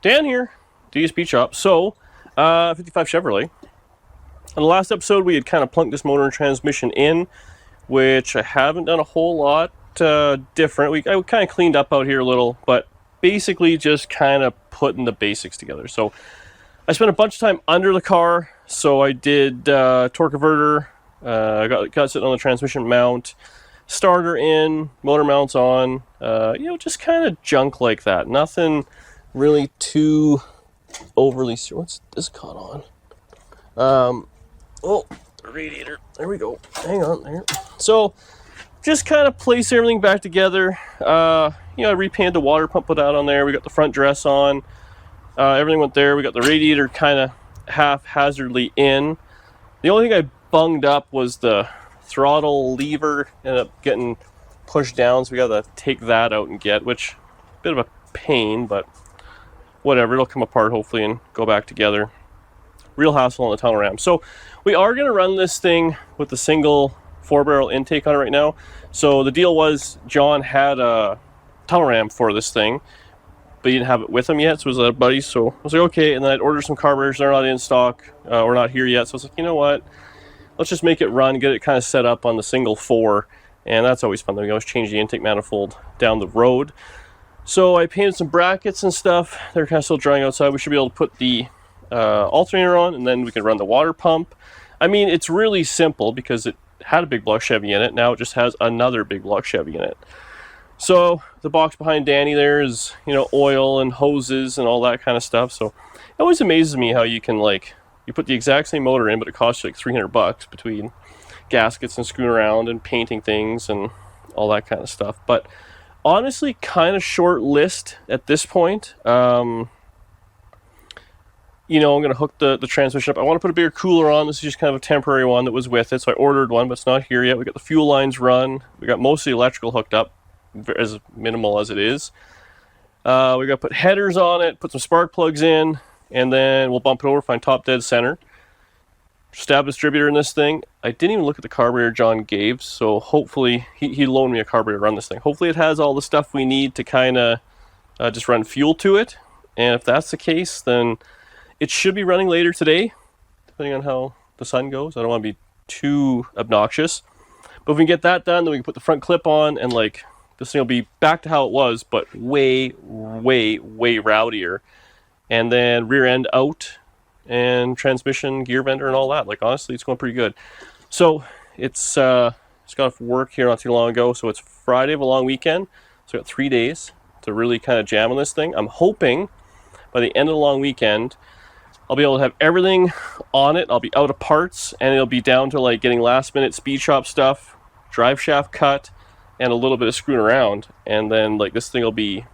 Dan here, DSP Shop. So, 55 Chevrolet. In the last episode, we had kind of plunked this motor and transmission in, which I haven't done a whole lot different. I kind of cleaned up out here a little, but basically just kind of putting the basics together. So, I spent a bunch of time under the car. So I did torque converter, got sitting on the transmission mount, starter in, motor mounts on, just kind of junk like that. Nothing really too overly serious. What's this caught on? The radiator. There we go. Hang on there. So just kind of place everything back together. I repainted the water pump, put that on there. We got the front dress on. Everything went there. We got the radiator kind of haphazardly in. The only thing I bunged up was the throttle lever. Ended up getting pushed down, so we got to take that out and get, which a bit of a pain, but whatever. It'll come apart hopefully and go back together. Real hassle on the tunnel ram. So we are going to run this thing with the single 4-barrel intake on it right now. So the deal was John had a tunnel ram for this thing, but he didn't have it with him yet, so it was a buddy. So I was like, okay. And then I'd ordered some carburetors. They're not in stock or not here yet. So I was like, you know what? Let's just make it run, get it kind of set up on the single 4. And that's always fun. We can always change the intake manifold down the road. So I painted some brackets and stuff. They're kind of still drying outside. We should be able to put the alternator on, and then we can run the water pump. I mean, it's really simple because it had a big block Chevy in it. Now it just has another big block Chevy in it. So the box behind Danny there is, oil and hoses and all that kind of stuff. So it always amazes me how you can you put the exact same motor in, but it costs you like $300 between gaskets and screwing around and painting things and all that kind of stuff. But honestly, kind of short list at this point. I'm going to hook the transmission up. I want to put a bigger cooler on. This is just kind of a temporary one that was with it. So I ordered one, but it's not here yet. We got the fuel lines run. We got most of the electrical hooked up, as minimal as it is. We got to put headers on it, put some spark plugs in, and then we'll bump it over, find top dead center. Stab distributor in this thing. I didn't even look at the carburetor John gave, so hopefully he loaned me a carburetor to run this thing. Hopefully it has all the stuff we need to kind of just run fuel to it. And if that's the case, then it should be running later today, depending on how the sun goes. I don't want to be too obnoxious. But if we can get that done, then we can put the front clip on, and this thing will be back to how it was, but way, way, way rowdier. And then rear end out, and transmission, gear vendor, and all that. Honestly, it's going pretty good. So it's got off work here not too long ago. So it's Friday of a long weekend. So I got 3 days to really kind of jam on this thing. I'm hoping by the end of the long weekend, I'll be able to have everything on it. I'll be out of parts, and it'll be down to getting last minute speed shop stuff, drive shaft cut, and a little bit of screwing around. And then this thing will be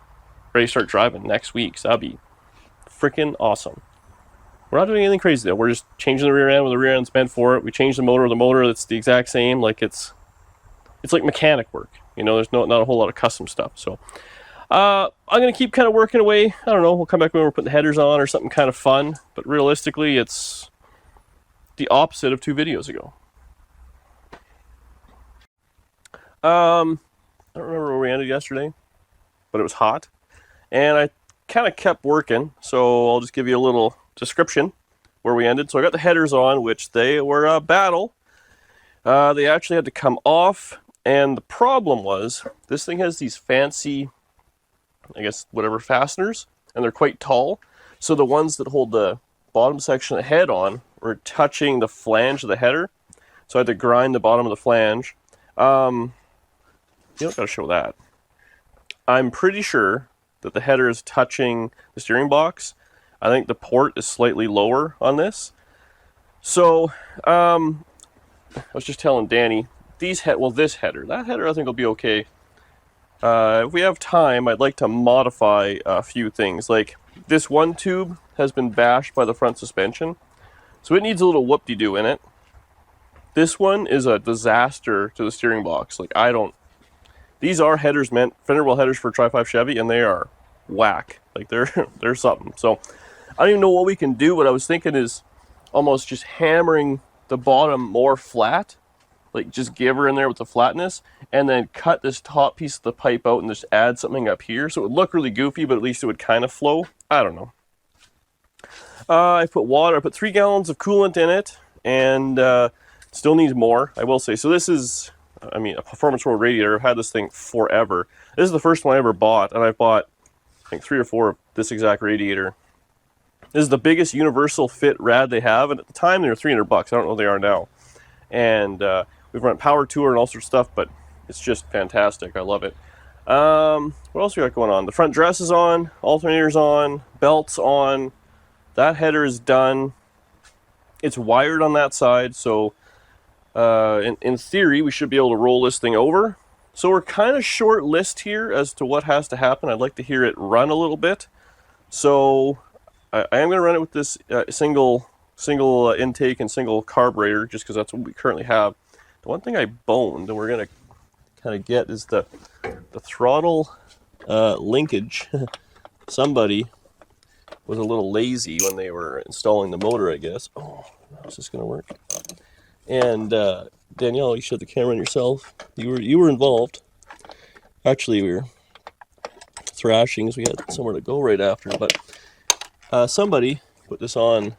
ready to start driving next week. So that'll be freaking awesome. We're not doing anything crazy though. We're just changing the rear end when the rear end's meant for it. We changed the motor that's the exact same. It's like mechanic work. There's not a whole lot of custom stuff. So I'm going to keep kind of working away. I don't know. We'll come back when we're putting the headers on or something kind of fun. But realistically, it's the opposite of 2 videos ago. I don't remember where we ended yesterday, but it was hot. And I kind of kept working. So I'll just give you a little description where we ended. So I got the headers on, which they were a battle. They actually had to come off. And the problem was, this thing has these fancy, fasteners, and they're quite tall. So the ones that hold the bottom section of the head on were touching the flange of the header. So I had to grind the bottom of the flange. You don't gotta show that. I'm pretty sure that the header is touching the steering box. I think the port is slightly lower on this. So, I was just telling Danny, this header, that header I think will be okay. If we have time, I'd like to modify a few things. This one tube has been bashed by the front suspension, so it needs a little whoop-de-doo in it. This one is a disaster to the steering box. These are headers fender well headers for Tri-5 Chevy, and they are whack. They're something. So I don't even know what we can do. What I was thinking is almost just hammering the bottom more flat, like just give her in there with the flatness, and then cut this top piece of the pipe out and just add something up here. So it would look really goofy, but at least it would kind of flow. I don't know. I put water, I put 3 gallons of coolant in it, and still needs more, I will say. So this is, I mean, a Performance Road radiator. I've had this thing forever. This is the first one I ever bought, and I've bought, I think, 3 or 4 of this exact radiator. This is the biggest universal fit rad they have, and at the time they were $300. I don't know what they are now. And we've run power tour and all sorts of stuff, but it's just fantastic. I love it. What else we got going on? The front dress is on, alternator's on, belt's on. That header is done. It's wired on that side, so in theory we should be able to roll this thing over. So we're kind of short list here as to what has to happen. I'd like to hear it run a little bit. So I am going to run it with this single intake and single carburetor, just because that's what we currently have. The one thing I boned, and we're going to kind of get, is the throttle linkage. Somebody was a little lazy when they were installing the motor, I guess. Oh, how's this going to work? And Danielle, you showed the camera on yourself. You were involved. Actually, we were thrashing as we had somewhere to go right after, but somebody put this on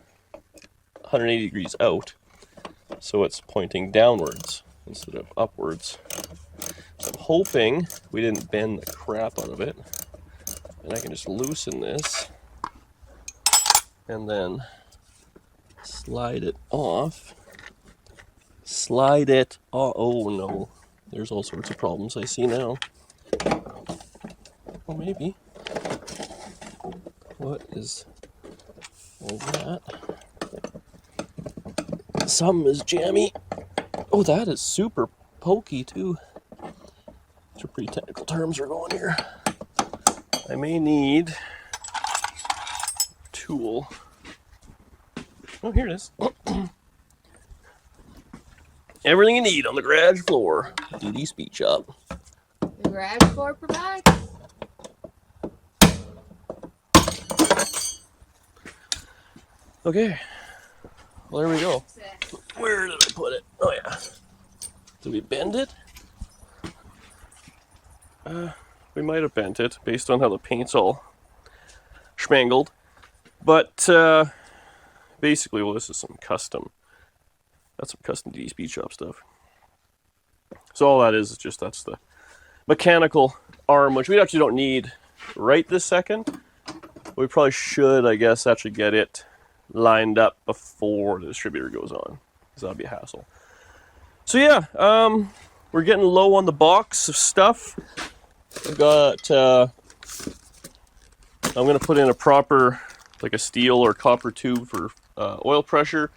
180 degrees out, so it's pointing downwards instead of upwards. So I'm hoping we didn't bend the crap out of it, and I can just loosen this and then slide it off. Slide it off. Oh no, there's all sorts of problems I see now. Or maybe. What is all that? Some is jammy. Oh, that is super pokey too. These are pretty technical terms we're going here. I may need a tool. Oh, here it is. Everything you need on the garage floor. DD Speed Shop. The garage floor provides. Okay. Well, there we go. Where did I put it? Oh, yeah. Did we bend it? We might have bent it based on how the paint's all schmangled. But basically, well, this is some custom. That's some custom DD Speed Shop stuff. So all that is just, that's the mechanical arm, which we actually don't need right this second. We probably should, I guess, actually get it lined up before the distributor goes on, because that'll be a hassle. So yeah, we're getting low on the box of stuff. I've got, I'm going to put in a proper, like a steel or copper tube for oil pressure.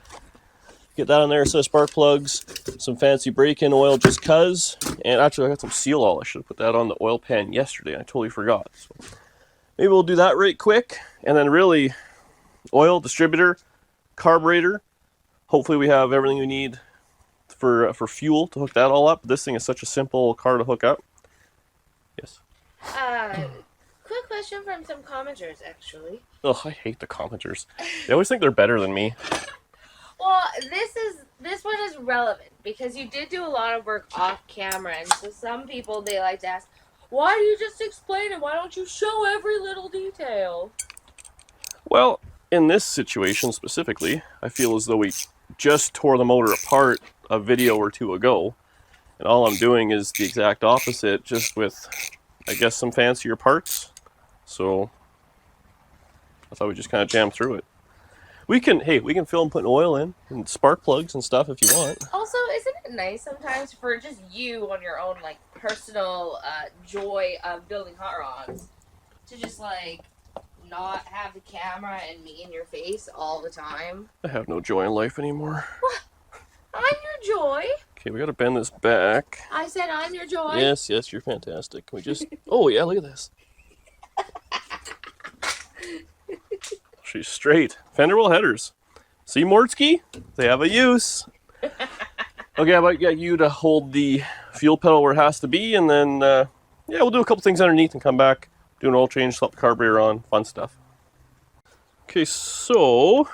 Get that on there, a set of spark plugs, some fancy break-in oil just cuz, and actually I got some seal oil. I should have put that on the oil pan yesterday. I totally forgot. So maybe we'll do that right quick, and then really oil, distributor, carburetor. Hopefully we have everything we need for fuel to hook that all up. This thing is such a simple car to hook up. Yes. Quick question from some commenters, actually. Oh, I hate the commenters. They always think they're better than me. Well, this one is relevant because you did do a lot of work off camera, and so some people, they like to ask, why do you just explain it? Why don't you show every little detail? Well, in this situation specifically, I feel as though we just tore the motor apart a video or two ago, and all I'm doing is the exact opposite, just with, I guess, some fancier parts. So I thought we'd just kind of jam through it. We can film putting oil in and spark plugs and stuff if you want. Also, isn't it nice sometimes for just you on your own, like, personal joy of building hot rods to just, like, not have the camera and me in your face all the time? I have no joy in life anymore. What? I'm your joy. Okay, we gotta bend this back. I said I'm your joy. Yes, you're fantastic. Can we just... Oh, yeah, look at this. She's straight. Fender well headers. See, Mortsky? They have a use. Okay, I might get you to hold the fuel pedal where it has to be, and then, yeah, we'll do a couple things underneath and come back, do an oil change, slap the carburetor on, fun stuff. Okay, so,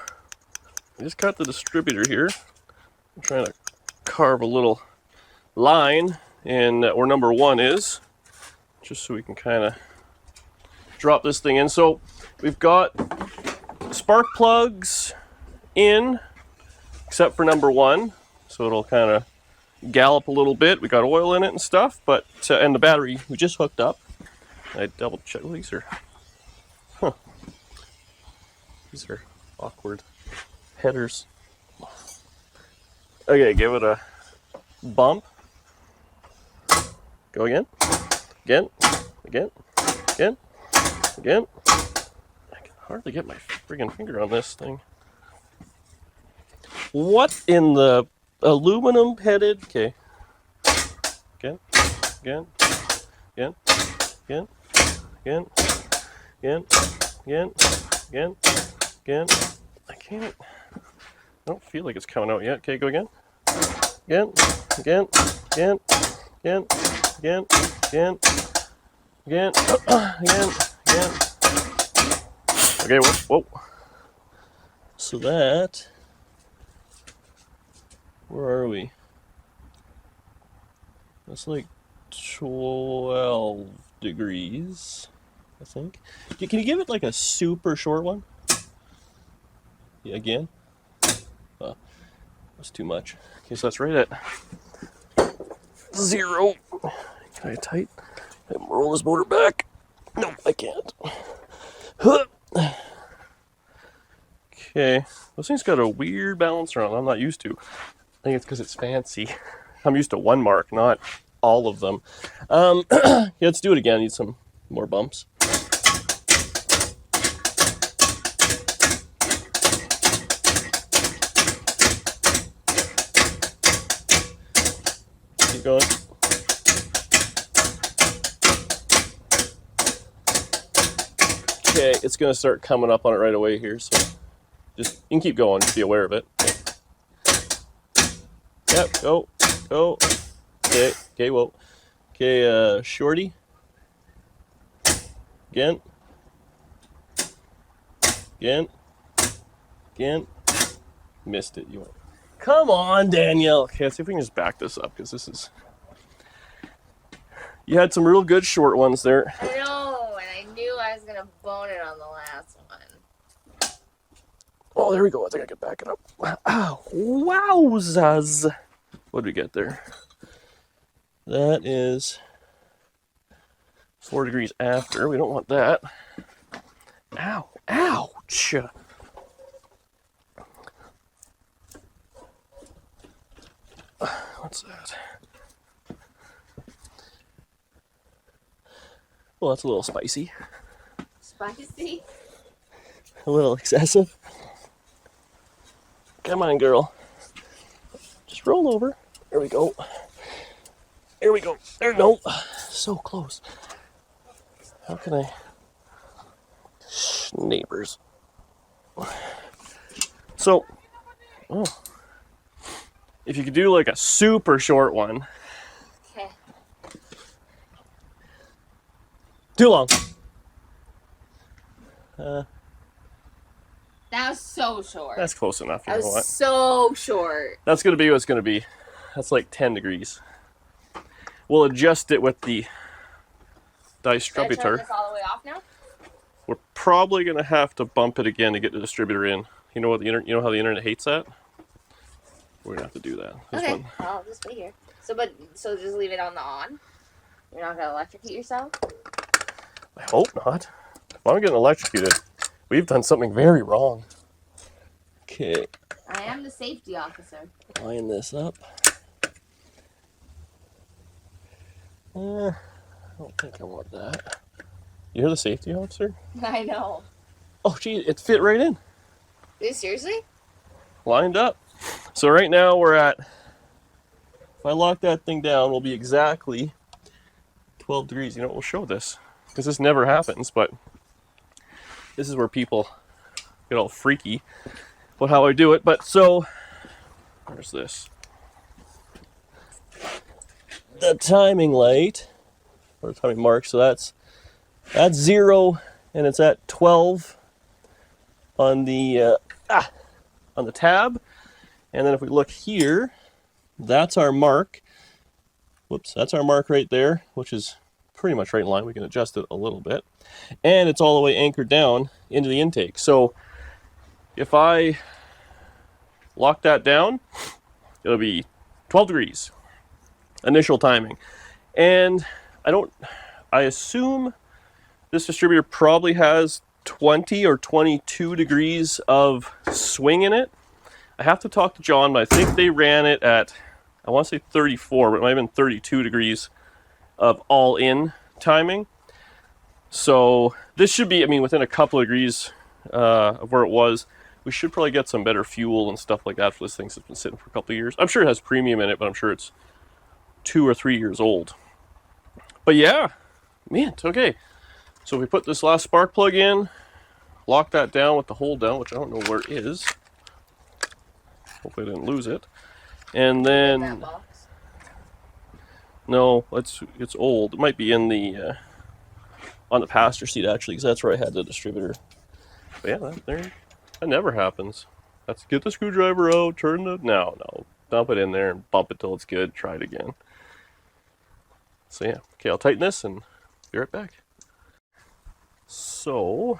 I just got the distributor here. I'm trying to carve a little line in where number 1 is, just so we can kind of drop this thing in. So we've got spark plugs in, except for number 1, so it'll kind of gallop a little bit. We got oil in it and stuff, but and the battery we just hooked up. I double check. Well, these are, these are awkward headers. Okay, give it a bump. Go again, again, again, again, again. I can hardly get my friggin' finger on this thing. What in the aluminum headed? Okay. Again, again, again, again, again, again, again, again, again. I can't. I don't feel like it's coming out yet. Okay, go again. Again, again, again, again, again, again, again, again, again. Okay, whoa. So that, where are we? That's like 12 degrees, I think. Can you give it like a super short one? Yeah, again? That's too much. Okay, so that's right at 0. Can I tight? Can I roll this motor back? No, I can't. Okay, this thing's got a weird balance around. I'm not used to. I think it's because it's fancy. I'm used to 1 mark, not all of them. Yeah, let's do it again. Need some more bumps. Keep going. Okay, it's going to start coming up on it right away here, so just, you can keep going, just be aware of it. Yep, go. Okay, whoa. Okay, shorty. Again. Missed it. You went. Come on, Danielle. Okay, let's see if we can just back this up, because this is... You had some real good short ones there. I know, and I knew I was going to bone it on the last one. Oh, there we go. I think I can back it up. Wow. Wowzers. What did we get there? That is 4 degrees after. We don't want that. Ow. Ouch. What's that? Well, that's a little spicy. Spicy? A little excessive. Come on, girl. Just roll over. There we go. There we go. There we go. So close. How can I... Shh, neighbors. So, if you could do like a super short one. Okay. Too long. That was so short. That's close enough. You That know was what? so short. That's going to be what it's going to be. That's like 10 degrees. We'll adjust it with the Should I turn distributor. this all the way off now? We're probably going to have to bump it again to get the distributor in. You know what you know how the internet hates that? We're going to have to do that. This Okay. one. I'll just wait here. So just leave it on the on? You're not going to electrocute yourself? I hope not. If I'm getting electrocuted, we've done something very wrong. Okay. I am the safety officer. Line this up. I don't think I want that. You're the safety officer? I know. Oh, gee, it fit right in. Dude, seriously? Lined up. So right now we're at, if I lock that thing down, we'll be exactly 12 degrees. You know, we'll show this, because this never happens, but this is where people get all freaky about how I do it. But so, where's this? The timing light, or timing mark, so that's 0, and it's at 12 on the tab. And then if we look here, that's our mark. Whoops, that's our mark right there, which is pretty much right in line. We can adjust it a little bit. And it's all the way anchored down into the intake. So if I lock that down, it'll be 12 degrees initial timing. And I assume this distributor probably has 20 or 22 degrees of swing in it. I have to talk to John, but I think they ran it at, I want to say 34, but it might have been 32 degrees of all-in timing. So this should be, I mean, within a couple of degrees of where it was. We should probably get some better fuel and stuff like that for this thing that's been sitting for a couple of years. I'm sure it has premium in it, but I'm sure it's 2 or 3 years old. But yeah, man, it's okay. So we put this last spark plug in, lock that down with the hole down, which I don't know where it is. Hopefully I didn't lose it. And then, that box? No, it's old. It might be in the on the passenger seat actually, because that's where I had the distributor. But yeah, that never happens. Let's get the screwdriver out, turn the no, dump it in there and bump it till it's good. Try it again. So yeah, okay, I'll tighten this and be right back. So,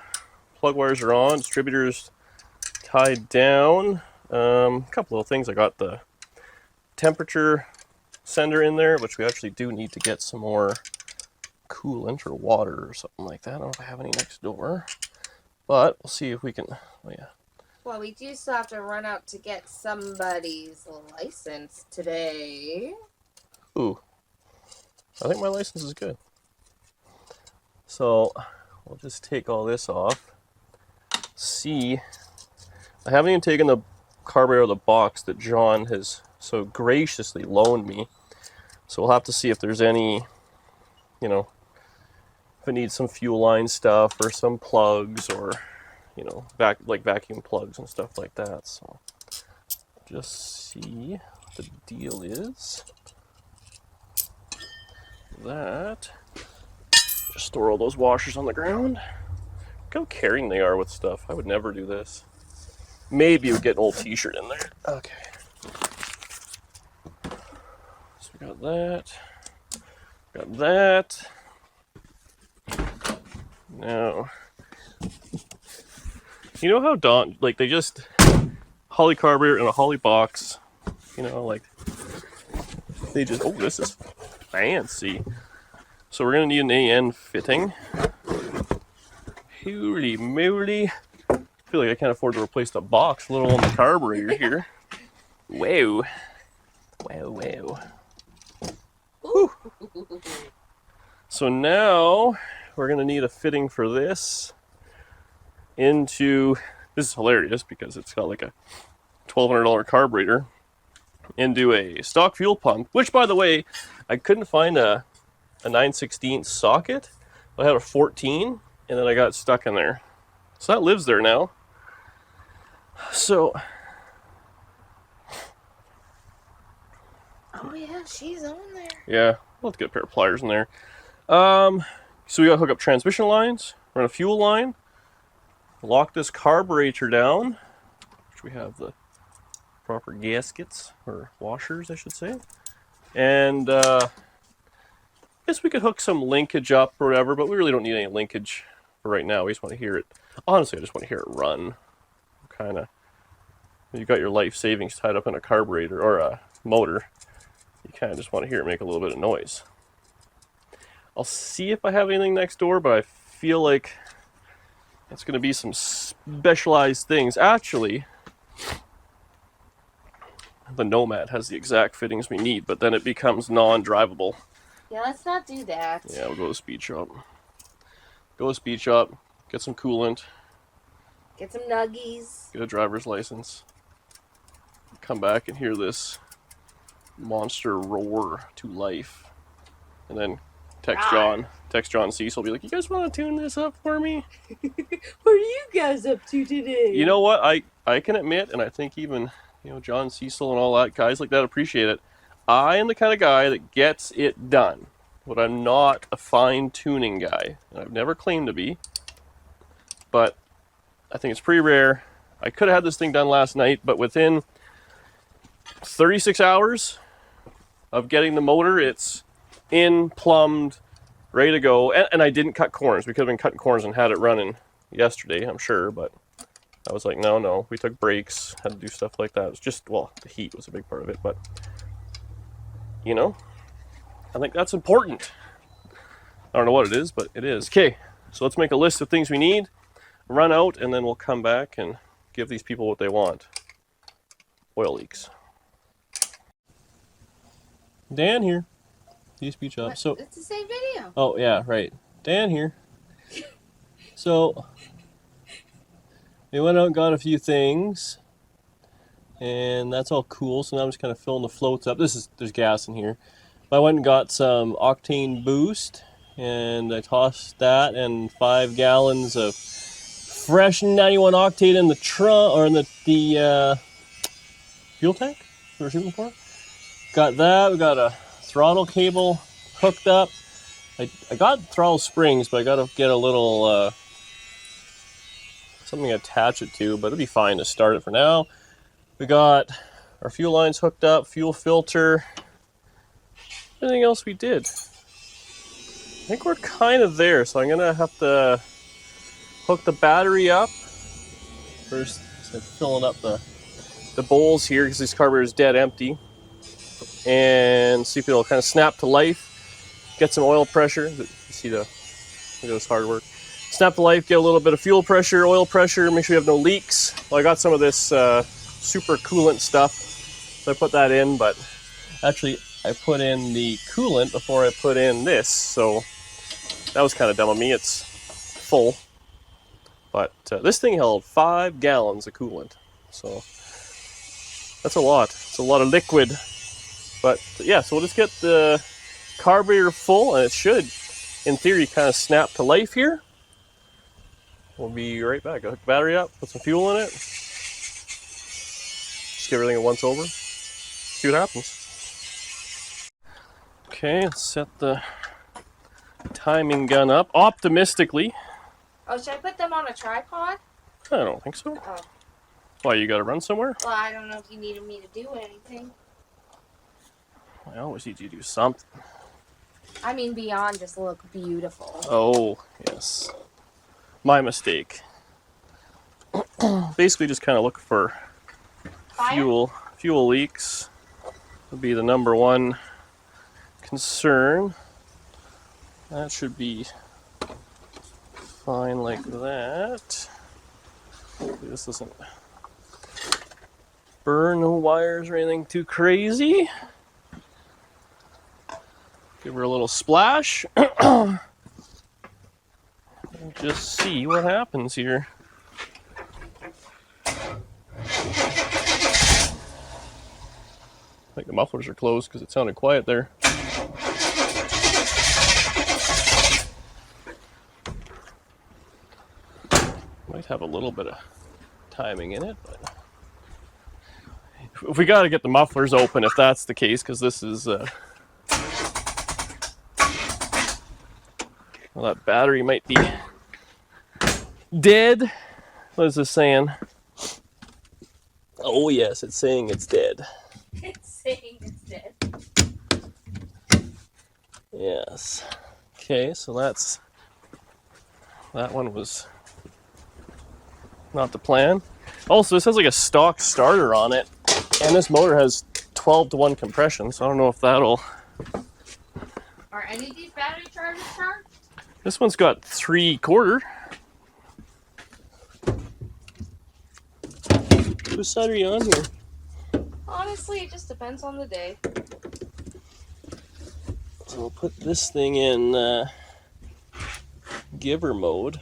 plug wires are on, distributor's tied down. A couple little things. I got the temperature sender in there, which we actually do need to get some more coolant or water or something like that. I don't know if I have any next door, but we'll see if we can. Oh yeah. Well, we do still have to run out to get somebody's license today. Ooh, I think my license is good. So we'll just take all this off. See, I haven't even taken the carburetor out of the box that John has so graciously loaned me. So we'll have to see if there's any, if it needs some fuel line stuff or some plugs or, like vacuum plugs and stuff like that. So just see what the deal is. That. Just store all those washers on the ground. Look how caring they are with stuff. I would never do this. Maybe we get an old t-shirt in there. Okay. So we got that. Got that. Now, you know how they just Holly carburetor in a Holly box. They just, oh, this is fancy. So we're gonna need an AN fitting. Holy moly. I feel like I can't afford to replace the box, let alone the carburetor here. Wow. Wow. Whew. So now we're going to need a fitting for this into, this is hilarious because it's got like a $1,200 carburetor, into a stock fuel pump, which by the way, I couldn't find a 9/16 socket. I had a 14 and then I got stuck in there. So that lives there now. So, oh yeah, she's on there. Yeah, we'll have to get a pair of pliers in there. So we gotta hook up transmission lines, run a fuel line, lock this carburetor down, which we have the proper gaskets, or washers I should say. And I guess we could hook some linkage up or whatever, but we really don't need any linkage for right now. We just want to hear it. Honestly, I just want to hear it run. Kind of, you've got your life savings tied up in a carburetor or a motor, you kind of just want to hear it make a little bit of noise. I'll see if I have anything next door, but I feel like it's going to be some specialized things. Actually, the Nomad has the exact fittings we need, but then it becomes non-drivable. Yeah, let's not do that. Yeah, we'll go to the speed shop. Go to the speed shop, get some coolant. Get some nuggies. Get a driver's license. Come back and hear this monster roar to life. And then text John Cecil, be like, you guys want to tune this up for me? What are you guys up to today? You know what? I can admit, and I think even, John Cecil and all that, guys like that appreciate it. I am the kind of guy that gets it done. But I'm not a fine-tuning guy. And I've never claimed to be. But I think it's pretty rare. I could have had this thing done last night, but within 36 hours, of getting the motor. It's in, plumbed, ready to go. And I didn't cut corners. We could have been cutting corners and had it running yesterday, I'm sure, but I was like, no. We took breaks, had to do stuff like that. It was just, well, the heat was a big part of it, but, you know, I think that's important. I don't know what it is, but it is. Okay, so let's make a list of things we need, run out, and then we'll come back and give these people what they want. Oil leaks. Dan here. You speech up. So it's the same video. Oh yeah, right. Dan here. So we went out and got a few things, and that's all cool. So now I'm just kind of filling the floats up. There's gas in here. But I went and got some octane boost, and I tossed that and 5 gallons of fresh 91 octane in the trunk or in the fuel tank we were shooting for. Got that. We got a throttle cable hooked up. I got throttle springs, but I got to get a little something to attach it to, but it'll be fine to start it for now. We got our fuel lines hooked up, fuel filter, everything else we did. I think we're kind of there, so I'm gonna have to hook the battery up first. So I'm filling up the bowls here because this carburetor is dead empty, and see if it'll kind of snap to life. Get some oil pressure. You see look at this hard work. Snap to life, get a little bit of fuel pressure, oil pressure, make sure you have no leaks. Well, I got some of this super coolant stuff, so I put that in, but actually I put in the coolant before I put in this, so that was kind of dumb of me. It's full, but this thing held 5 gallons of coolant, so that's a lot. It's a lot of liquid, but yeah, so we'll just get the carburetor full, and it should, in theory, kind of snap to life here. We'll be right back. I'll hook the battery up, put some fuel in it, just get everything at once over, see what happens. Okay, let's set the timing gun up optimistically. Oh, should I put them on a tripod? I don't think so. Oh. Why, you gotta run somewhere? Well, I don't know if you needed me to do anything. I always need you to do something. I mean, beyond just look beautiful. Oh, yes. My mistake. Basically just kind of look for fuel leaks would be the number one concern. That should be fine like that. Hopefully this doesn't burn no wires or anything too crazy. Give her a little splash. Just see what happens here. I think the mufflers are closed because it sounded quiet there. Might have a little bit of timing in it, but if we got to get the mufflers open if that's the case, because this is well, that battery might be dead. What is this saying? Oh yes, it's saying it's dead. It's saying it's dead. Yes. Okay, so that one was not the plan. Also, this has like a stock starter on it, and this motor has 12-to-1 compression, so I don't know if that'll... Are any of these battery chargers charged? This one's got 3/4. Whose side are you on here? Honestly, it just depends on the day. So we'll put this thing in giver mode.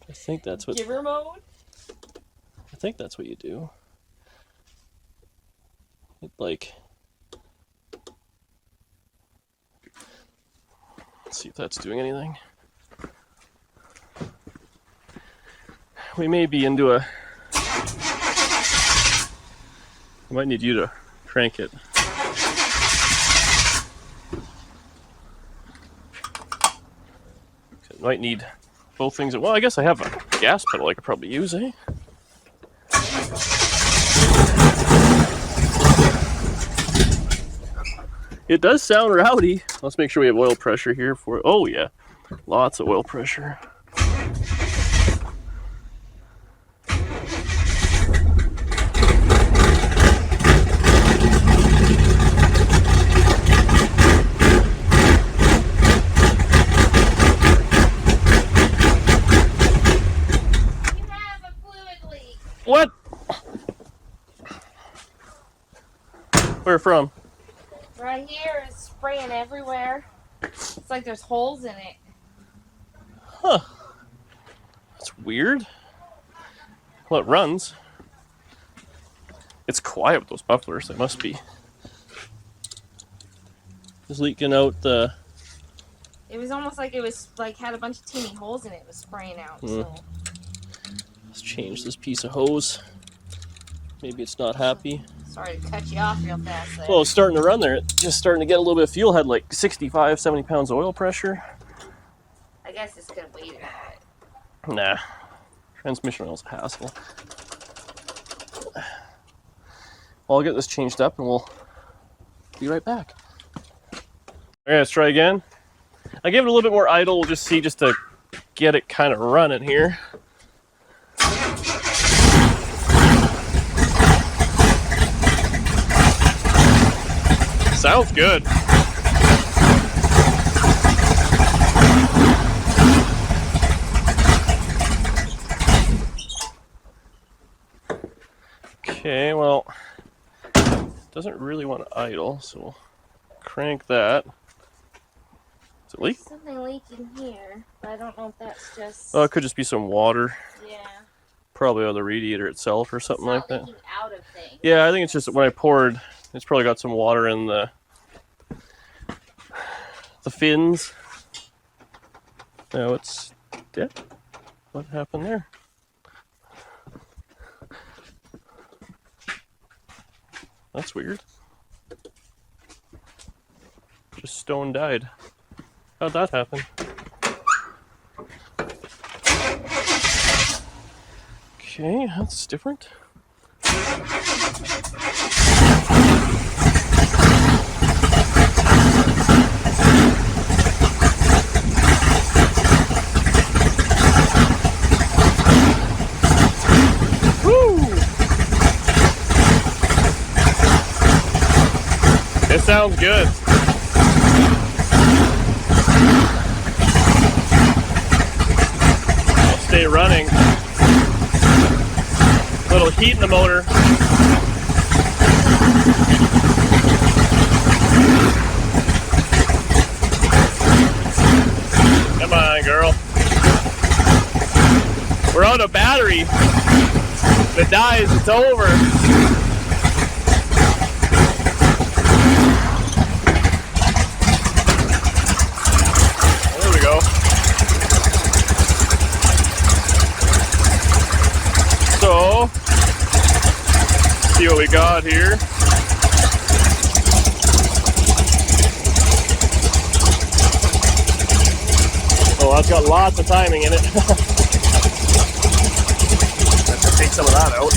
I think that's what... Giver mode? I think that's what you do. It like... Let's see if that's doing anything. We may be into a... I might need you to crank it. It might need both things at... Well, I guess I have a gas pedal I could probably use, eh? It does sound rowdy. Let's make sure we have oil pressure here for. Oh yeah, lots of oil pressure. What? Where from? Right here, it's spraying everywhere. It's like there's holes in it. Huh. That's weird. Well, it runs. It's quiet with those mufflers. It must be. Just leaking out the... It was almost like it was like had a bunch of teeny holes in it. It was spraying out. So. Let's change this piece of hose. Maybe it's not happy. Sorry to cut you off real fast there. Well, it's starting to run there. It's just starting to get a little bit of fuel. Had like 65, 70 pounds of oil pressure. I guess it's gonna wait a bit. Nah. Transmission oil's a hassle. Well, I'll get this changed up and we'll be right back. Okay, let's try again. I give it a little bit more idle. We'll just see just to get it kind of running here. Sounds good. Okay, well, it doesn't really want to idle, so we'll crank that. Is it leak? Something leaking here, but I don't know if that's just... Oh, it could just be some water. Yeah. Probably on the radiator itself or something like that. Leaking out of things. Yeah, I think it's just when I poured, it's probably got some water in the fins. Now it's dead. What happened there? That's weird. Just stone died. How'd that happen? Okay, that's different. It sounds good. I'll stay running. A little heat in the motor. Come on, girl. We're on a battery. If it dies, it's over. So, see what we got here. Oh, that's got lots of timing in it. Let's just take some of that out.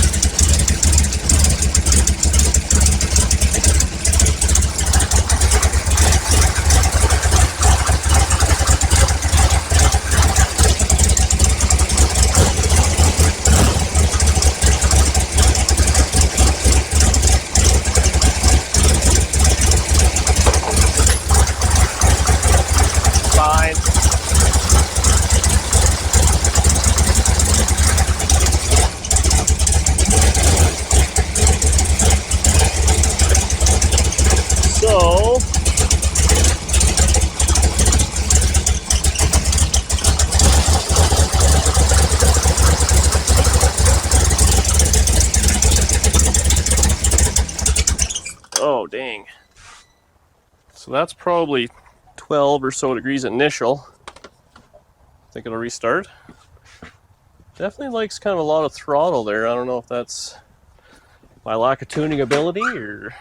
Oh, dang. So that's probably 12 or so degrees initial. Think it'll restart. Definitely likes kind of a lot of throttle there. I don't know if that's my lack of tuning ability or...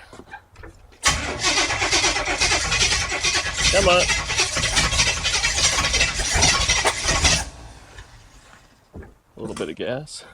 Come on. A little bit of gas.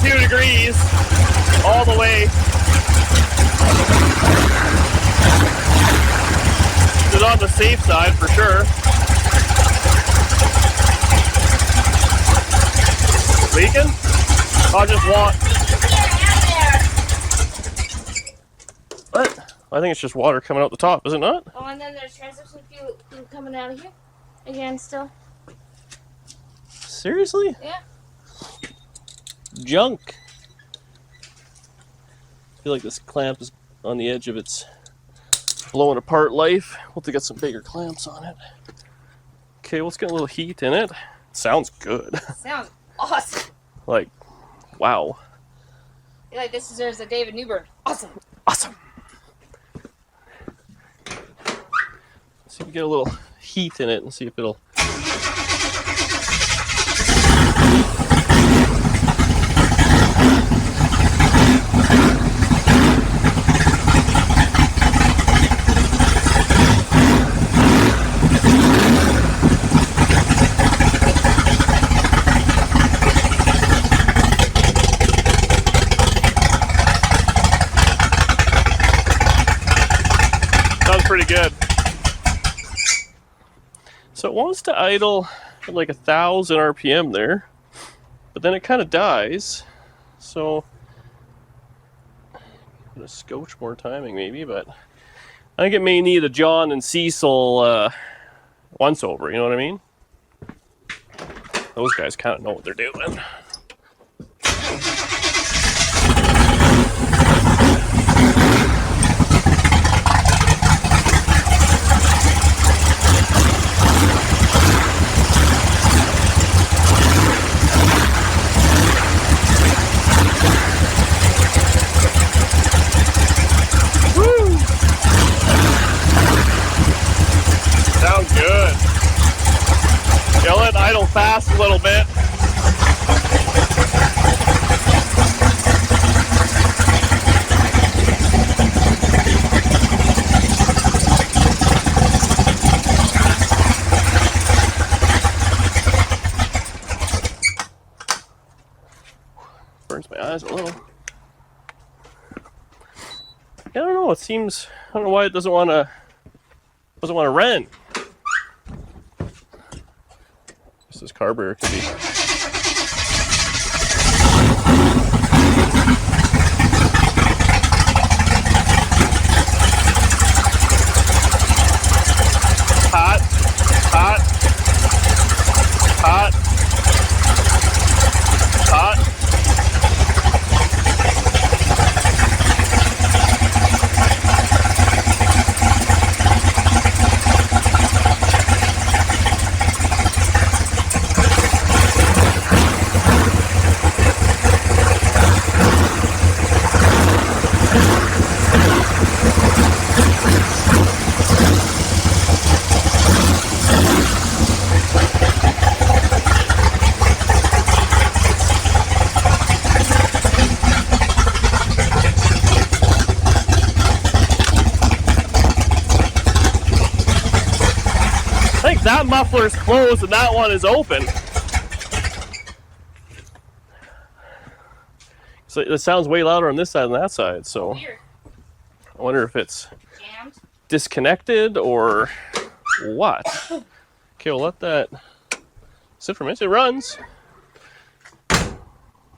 2 degrees all the way. It's on the safe side for sure. Leaking? I'll just walk. What? I think it's just water coming out the top, is it not? Oh, and then there's transmission fuel coming out of here. Again, still. Seriously? Yeah. Junk. I feel like this clamp is on the edge of its blowing apart life. We'll have to get some bigger clamps on it. Okay, let's get a little heat in it. Sounds good. Sounds awesome. Like, wow. I feel like this deserves a David Newburn. Awesome. Awesome. See if we get a little heat in it and see if it'll. Sounds pretty good. So it wants to idle at like 1,000 RPM there, but then it kind of dies. So I'm gonna scotch more timing maybe, but I think it may need a John and Cecil once over. You know what I mean? Those guys kind of know what they're doing. Sounds good. Yeah, let it idle fast a little bit. Burns my eyes a little. I don't know. It seems. I don't know why it doesn't want to run. This carburetor could be. Hot, hot, hot, hot. I think that muffler is closed and that one is open. So it sounds way louder on this side than that side. So Weird. I wonder if it's Jammed. disconnected or what. Okay, we'll let that sit for a minute. It runs.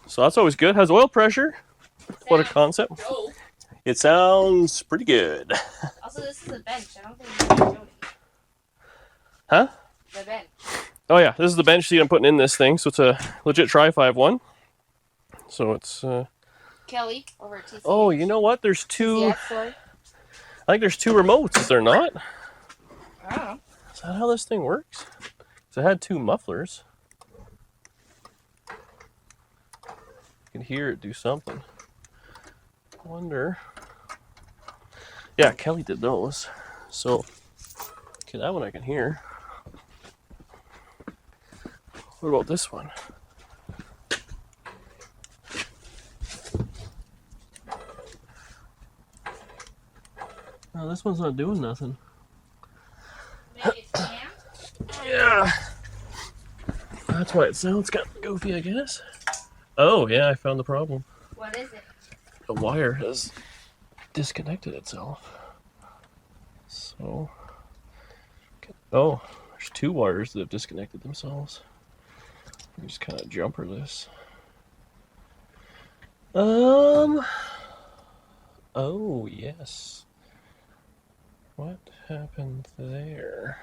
So that's always good. Has oil pressure. What a concept. Dope. It sounds pretty good. Also, this is a bench. I don't think you can donate. Huh? The bench. Oh yeah, this is the bench seat I'm putting in this thing. So it's a legit Tri-5 one. So it's Kelly over at TCH. oh, you know what? There's two. Yeah, sorry. I think there's two remotes. Is there not? I don't know. Is that how this thing works? 'Cause it had two mufflers. You can hear it do something. I wonder. Yeah, Kelly did those. So, okay, that one I can hear. What about this one? Oh, this one's not doing nothing. Maybe it's jammed? Yeah. That's why it sounds kind of goofy, I guess. Oh, yeah, I found the problem. What is it? The wire has disconnected itself. So, oh, there's 2 wires that have disconnected themselves. Let me just kind of jumper this. Oh, yes. What happened there?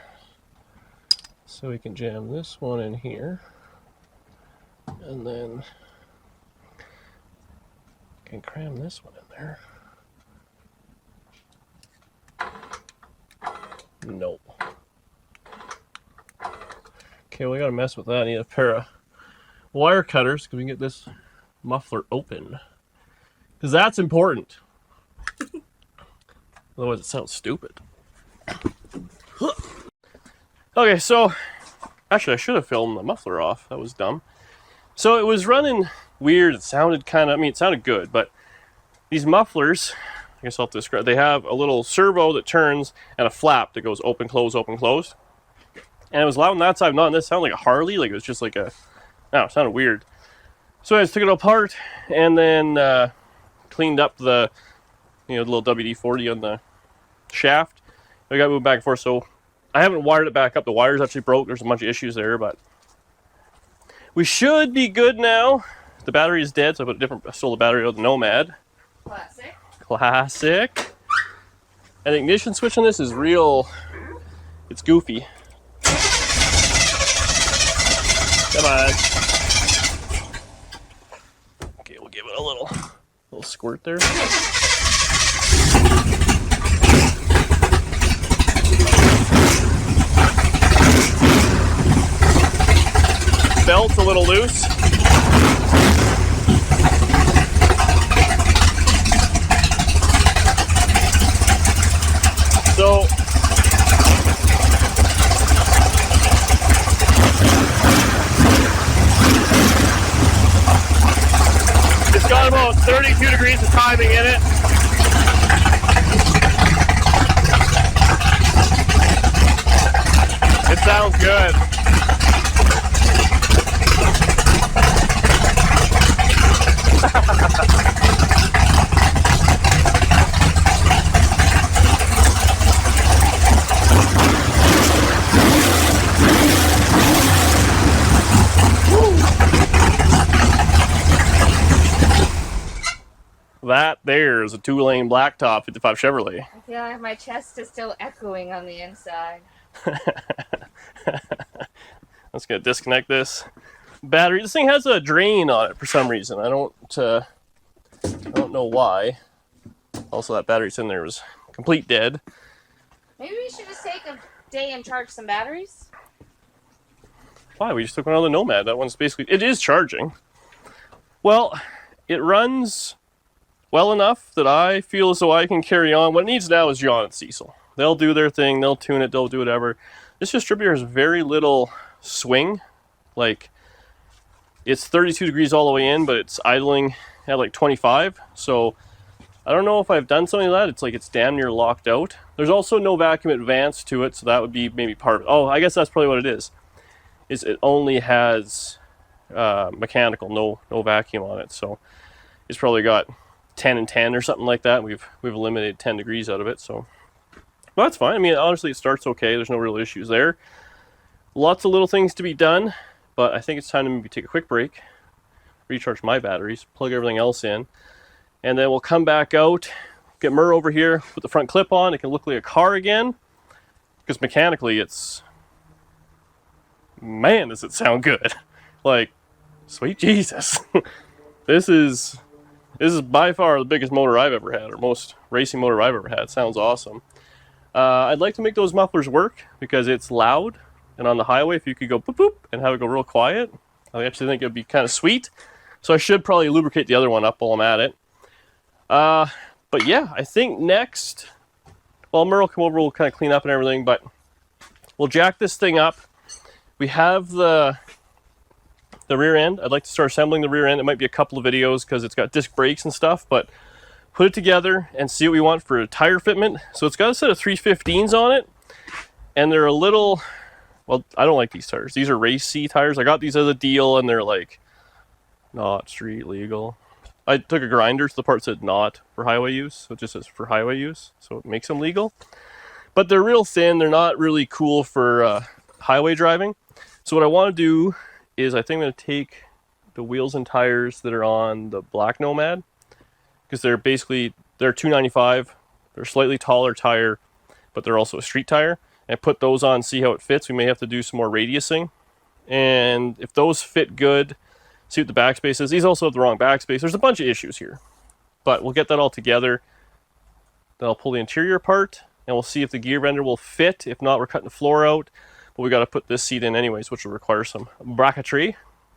So we can jam this one in here. And then can cram this one in there. Nope. Okay, we gotta mess with that. I need a pair of wire cutters because we can get this muffler open. Because that's important. Otherwise it sounds stupid. Okay, so actually I should have filmed the muffler off. That was dumb. So it was running weird. It sounded kind of, it sounded good, but these mufflers, I guess I'll have to describe, they have a little servo that turns and a flap that goes open, close, open, close. And it was loud on that side, not on this. It sounded like a Harley, like it was just like a, it sounded weird. So I just took it apart and then cleaned up the, the little WD-40 on the shaft. I got moved back and forth, so I haven't wired it back up. The wire's actually broke. There's a bunch of issues there, but we should be good now. The battery is dead, so I stole the battery out of the Nomad. Classic. And the ignition switch on this is real, it's goofy. Come on. Okay, we'll give it a little squirt there. Belt's a little loose. So it's got about 32 degrees of timing in it. It sounds good. That there is a 2-lane blacktop 55 Chevrolet. I feel like my chest is still echoing on the inside. Let's go disconnect this battery. This thing has a drain on it for some reason. I don't know why. Also, that battery's in there was complete dead. Maybe we should just take a day and charge some batteries. Why? We just took one on the Nomad. That one's basically, it is charging. Well, it runs well enough that I feel as though I can carry on. What it needs now is John and Cecil. They'll do their thing, they'll tune it, they'll do whatever. This distributor has very little swing. Like, it's 32 degrees all the way in, but it's idling at like 25. So I don't know if I've done something like that. It's like it's damn near locked out. There's also no vacuum advance to it, so that would be maybe part of it. Oh, I guess that's probably what it is it only has mechanical, no vacuum on it. So it's probably got 10 and 10 or something like that. We've eliminated 10 degrees out of it, so well, that's fine. I mean, honestly, it starts okay. There's no real issues there. Lots of little things to be done, but I think it's time to maybe take a quick break, recharge my batteries, plug everything else in, and then we'll come back out, get Murr over here, put the front clip on. It can look like a car again, because mechanically it's, man, does it sound good. Like, sweet Jesus. This is by far the biggest motor I've ever had, or most racing motor I've ever had. It sounds awesome. I'd like to make those mufflers work because it's loud, and on the highway, if you could go boop boop and have it go real quiet, I actually think it'd be kind of sweet. So I should probably lubricate the other one up while I'm at it. But yeah, I think next, well, Murr will come over, we'll kind of clean up and everything, but we'll jack this thing up. We have the rear end. I'd like to start assembling the rear end. It might be a couple of videos because it's got disc brakes and stuff, but put it together and see what we want for a tire fitment. So it's got a set of 315s on it, and they're a little, well, I don't like these tires. These are Race C tires. I got these as a deal, and they're like not street legal. I took a grinder to the part that said not for highway use, so it just says for highway use, so it makes them legal. But they're real thin, they're not really cool for highway driving. So what I want to do is I think I'm going to take the wheels and tires that are on the Black Nomad, because they're 295, they're slightly taller tire, but they're also a street tire, and put those on, see how it fits. We may have to do some more radiusing, and if those fit good, see what the backspace is. These also have the wrong backspace. There's a bunch of issues here, but we'll get that all together. Then I'll pull the interior apart, and we'll see if the gear bender will fit. If not, we're cutting the floor out, but we got to put this seat in anyways, which will require some bracketry.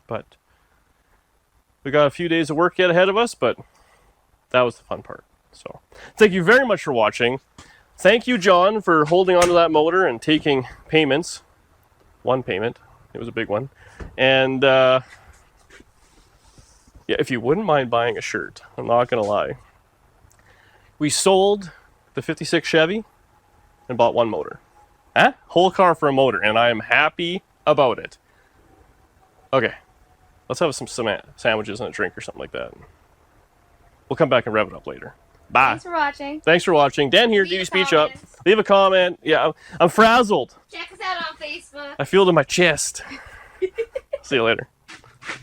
But we got a few days of work yet ahead of us, but that was the fun part. So thank you very much for watching. Thank you, John, for holding onto that motor and taking payments. One payment, it was a big one. And yeah, if you wouldn't mind buying a shirt, I'm not gonna lie. We sold the 56 Chevy and bought one motor. Whole car for a motor, and I am happy about it. Okay, let's have some sandwiches and a drink or something like that. We'll come back and rev it up later. Bye. Thanks for watching. Thanks for watching. Dan here, Leave DB Speech Up. comments. Leave a comment. Yeah, I'm frazzled. Check us out on Facebook. I feel it in my chest. See you later.